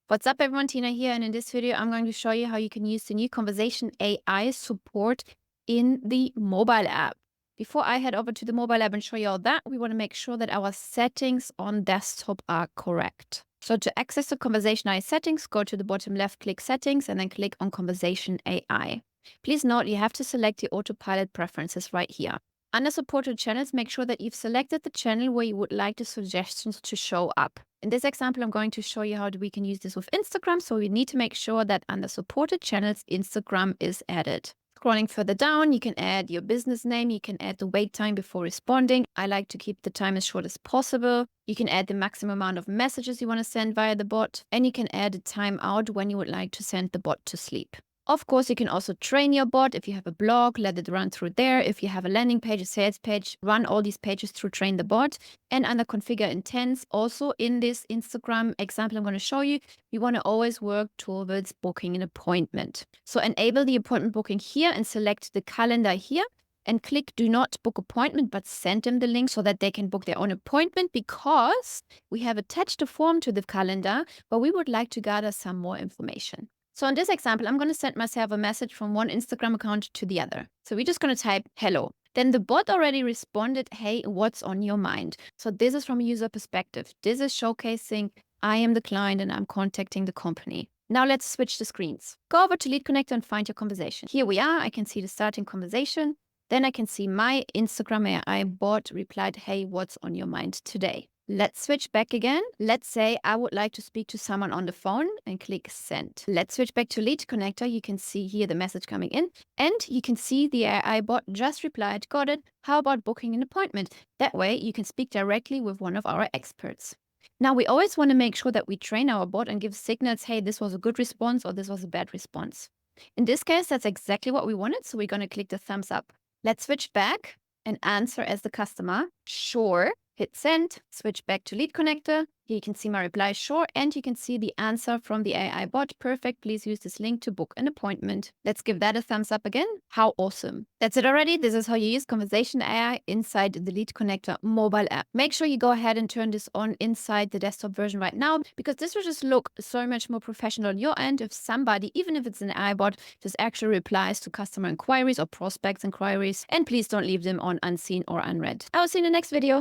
What's up everyone, Tina here, and in this video I'm going to show you how you can use the new conversation AI support in the mobile app. Before I head over to the mobile app and show you all that, we want to make sure that our settings on desktop are correct. So to access the conversation AI settings, go to the bottom left, click settings, and then click on conversation AI. Please note you have to select the autopilot preferences right here. Under supported channels, make sure that you've selected the channel where you would like the suggestions to show up. In this example, I'm going to show you how we can use this with Instagram. So we need to make sure that under supported channels, Instagram is added. Scrolling further down, you can add your business name. You can add the wait time before responding. I like to keep the time as short as possible. You can add the maximum amount of messages you want to send via the bot. And you can add a timeout when you would like to send the bot to sleep. Of course, you can also train your bot. If you have a blog, let it run through there. If you have a landing page, a sales page, run all these pages through train the bot. And under configure intents, also in this Instagram example I'm going to show you, we want to always work towards booking an appointment. So enable the appointment booking here and select the calendar here. And click do not book appointment, but send them the link so that they can book their own appointment, because we have attached a form to the calendar, but we would like to gather some more information. So in this example, I'm going to send myself a message from one Instagram account to the other. So we're just going to type hello. Then the bot already responded, hey, what's on your mind? So this is from a user perspective. This is showcasing I am the client and I'm contacting the company. Now let's switch the screens. Go over to LeadConnector and find your conversation. Here we are. I can see the starting conversation. Then I can see my Instagram AI bot replied, hey, what's on your mind today? Let's switch back again. Let's say I would like to speak to someone on the phone and click send. Let's switch back to LeadConnector. You can see here the message coming in and you can see the AI bot just replied, got it. How about booking an appointment? That way you can speak directly with one of our experts. Now we always want to make sure that we train our bot and give signals, hey, this was a good response or this was a bad response. In this case, that's exactly what we wanted. So we're going to click the thumbs up. Let's switch back and answer as the customer. Sure. Hit send, switch back to LeadConnector. Here you can see my reply, sure, and you can see the answer from the AI bot. Perfect, please use this link to book an appointment. Let's give that a thumbs up again. How awesome. That's it already. This is how you use conversation AI inside the LeadConnector mobile app. Make sure you go ahead and turn this on inside the desktop version right now, because this will just look so much more professional on your end if somebody, even if it's an AI bot, just actually replies to customer inquiries or prospects inquiries. And please don't leave them on unseen or unread. I will see you in the next video.